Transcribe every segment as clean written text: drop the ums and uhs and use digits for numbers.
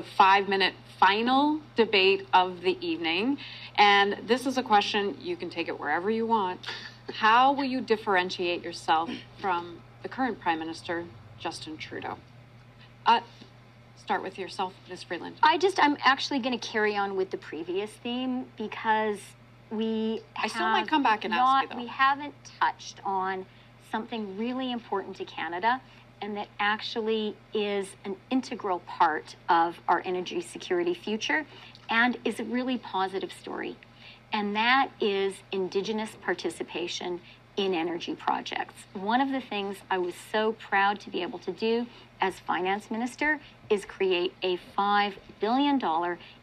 5-minute final debate of the evening. And this is a question, you can take it wherever you want. How will you differentiate yourself from the current Prime Minister, Justin Trudeau? Start with yourself, Ms. Freeland. I'm actually going to carry on with the previous theme because I still might come back and ask you, though. We haven't touched on something really important to Canada, and that actually is an integral part of our energy security future and is a really positive story. And that is Indigenous participation in energy projects. One of the things I was so proud to be able to do as finance minister is create a $5 billion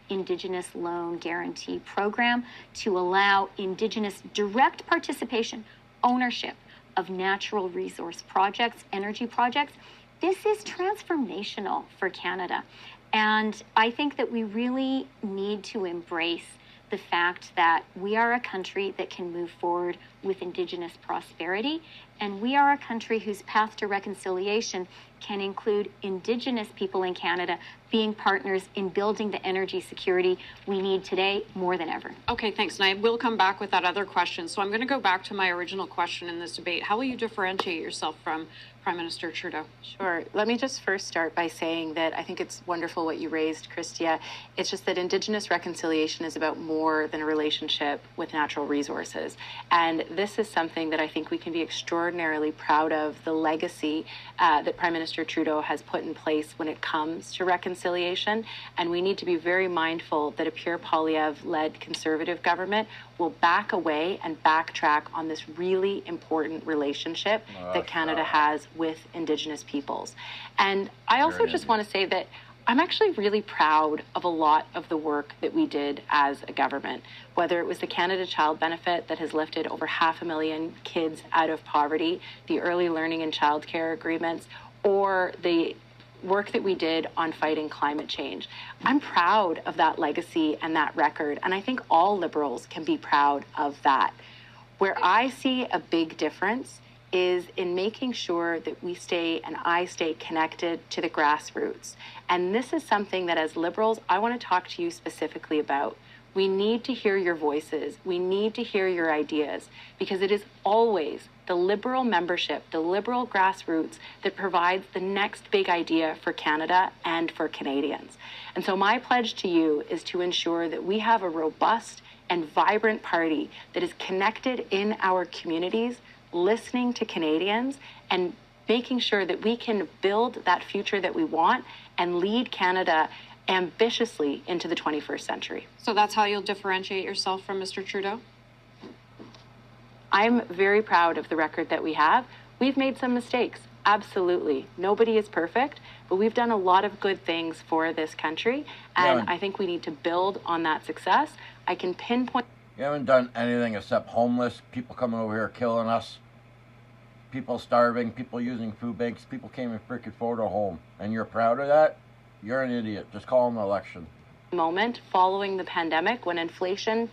Indigenous loan guarantee program to allow Indigenous direct participation, ownership of natural resource projects, energy projects. This is transformational for Canada. And I think that we really need to embrace the fact that we are a country that can move forward with Indigenous prosperity, and we are a country whose path to reconciliation can include Indigenous people in Canada being partners in building the energy security we need today more than ever. Okay, thanks. And I will come back with that other question. So I'm going to go back to my original question in this debate. How will you differentiate yourself from Prime Minister Trudeau? Sure. Let me just first start by saying that I think it's wonderful what you raised, Christia. It's just that Indigenous reconciliation is about more than a relationship with natural resources. And this is something that I think we can be extraordinarily proud of, the legacy that Prime Minister Trudeau has put in place when it comes to reconciliation. And we need to be very mindful that a Pierre Poilievre-led Conservative government will back away and backtrack on this really important relationship that Canada has with Indigenous peoples. And I also just want to say that I'm actually really proud of a lot of the work that we did as a government, whether it was the Canada Child Benefit that has lifted over 500,000 kids out of poverty, the early learning and childcare agreements, or the work that we did on fighting climate change. I'm proud of that legacy and that record, and I think all Liberals can be proud of that. Where I see a big difference is in making sure that we stay and I stay connected to the grassroots. And this is something that as Liberals, I want to talk to you specifically about. We need to hear your voices. We need to hear your ideas, because it is always the Liberal membership, the Liberal grassroots that provides the next big idea for Canada and for Canadians. And so my pledge to you is to ensure that we have a robust and vibrant party that is connected in our communities, listening to Canadians and making sure that we can build that future that we want and lead Canada ambitiously into the 21st century. So that's how you'll differentiate yourself from Mr. Trudeau? I'm very proud of the record that we have. We've made some mistakes, absolutely. Nobody is perfect, but we've done a lot of good things for this country, and I think we need to build on that success. I can pinpoint... You haven't done anything except homeless, people coming over here killing us, people starving, people using food banks, people came in freaking photo home, and you're proud of that? You're an idiot. Just call an election. Moment following the pandemic when inflation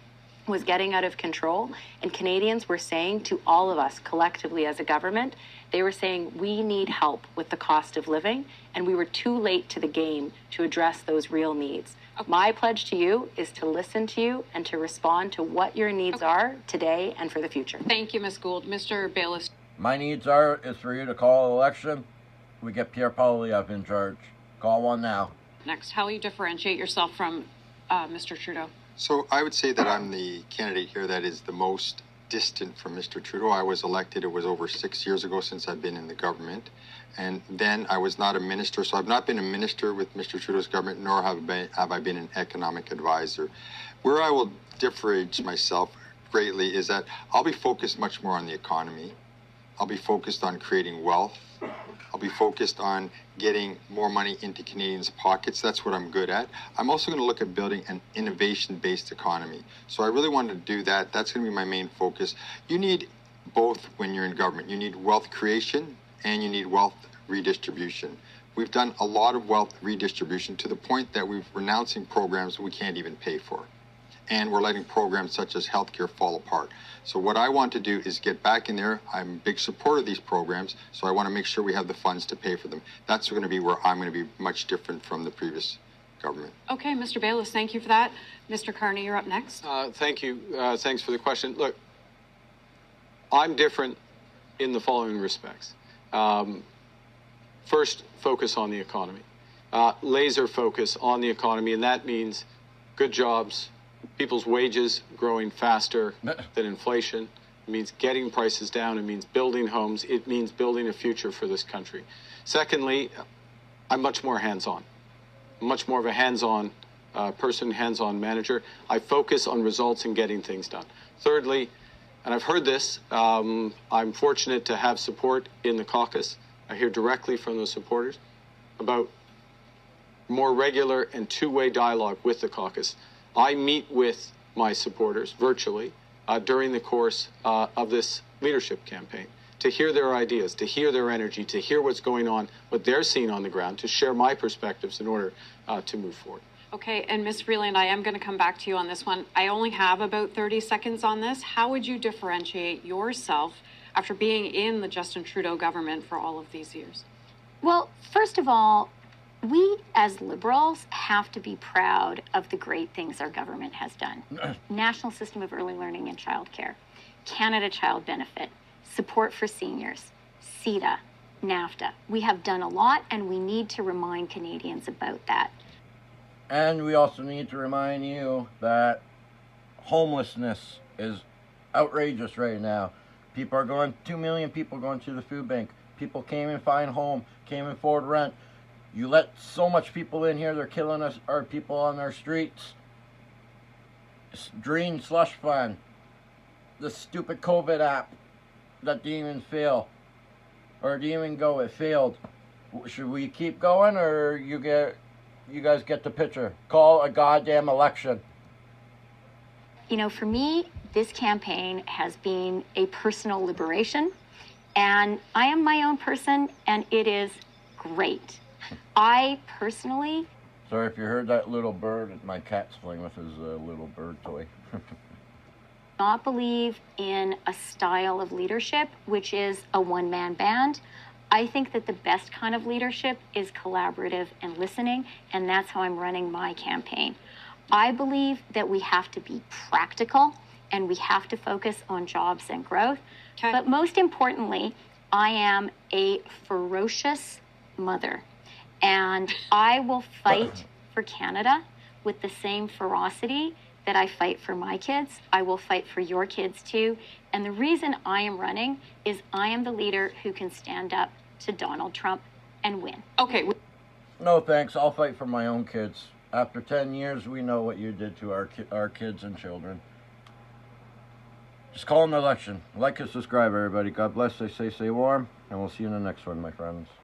was getting out of control and Canadians were saying to all of us collectively as a government, they were saying we need help with the cost of living, and we were too late to the game to address those real needs. My pledge to you is to listen to you and to respond to what your needs are today and for the future. Thank you, Ms. Gould. Mr. Bayless. My needs is for you to call an election. We get Pierre Poilievre in charge. Call one now. Next, how will you differentiate yourself from Mr. Trudeau? So I would say that I'm the candidate here that is the most distant from Mr. Trudeau. I was elected, it was over 6 years ago since I've been in the government. And then I was not a minister, so I've not been a minister with Mr. Trudeau's government, nor have I been an economic advisor. Where I will differentiate myself greatly is that I'll be focused much more on the economy. I'll be focused on creating wealth. I'll be focused on getting more money into Canadians' pockets. That's what I'm good at. I'm also going to look at building an innovation-based economy. So I really want to do that. That's going to be my main focus. You need both when you're in government. You need wealth creation and you need wealth redistribution. We've done a lot of wealth redistribution to the point that we're renouncing programs we can't even pay for. And we're letting programs such as healthcare fall apart. So what I want to do is get back in there. I'm a big supporter of these programs, so I want to make sure we have the funds to pay for them. That's going to be where I'm going to be much different from the previous government. Okay, Mr. Bayless, thank you for that. Mr. Carney, you're up next. Thank you. Thanks for the question. Look, I'm different in the following respects. First, focus on the economy. Laser focus on the economy, and that means good jobs, people's wages growing faster than inflation. It means getting prices down. It means building homes. It means building a future for this country. Secondly, I'm much more hands-on. Much more of a hands-on person, hands-on manager. I focus on results and getting things done. Thirdly, and I've heard this, I'm fortunate to have support in the caucus. I hear directly from the supporters about more regular and two-way dialogue with the caucus. I meet with my supporters virtually during the course of this leadership campaign to hear their ideas, to hear their energy, to hear what's going on, what they're seeing on the ground, to share my perspectives in order to move forward. Okay, and Ms. Freeland, I am going to come back to you on this one. I only have about 30 seconds on this. How would you differentiate yourself after being in the Justin Trudeau government for all of these years? Well, first of all, we as Liberals have to be proud of the great things our government has done. National System of Early Learning and Childcare, Canada Child Benefit, support for seniors, CETA, NAFTA. We have done a lot, and we need to remind Canadians about that. And we also need to remind you that homelessness is outrageous right now. 2 million people going to the food bank. People can't even find home, can't even afford rent. You let so much people in here, they're killing us, our people on our streets. Green slush fund. The stupid COVID app that didn't even fail. Or didn't even go, it failed. Should we keep going, or you guys get the picture? Call a goddamn election. You know, for me, this campaign has been a personal liberation, and I am my own person, and it is great. I personally... Sorry if you heard that little bird, my cat's playing with his little bird toy. not believe in a style of leadership, which is a one-man band. I think that the best kind of leadership is collaborative and listening, and that's how I'm running my campaign. I believe that we have to be practical and we have to focus on jobs and growth. Okay. But most importantly, I am a ferocious mother, and I will fight for Canada with the same ferocity that I fight for my kids. I will fight for your kids too. And the reason I am running is I am the leader who can stand up to Donald Trump and win. Okay. No thanks, I'll fight for my own kids. After 10 years, we know what you did to our kids and children. Just call an election. Like and subscribe, everybody. God bless, stay safe, stay warm, and we'll see you in the next one, my friends.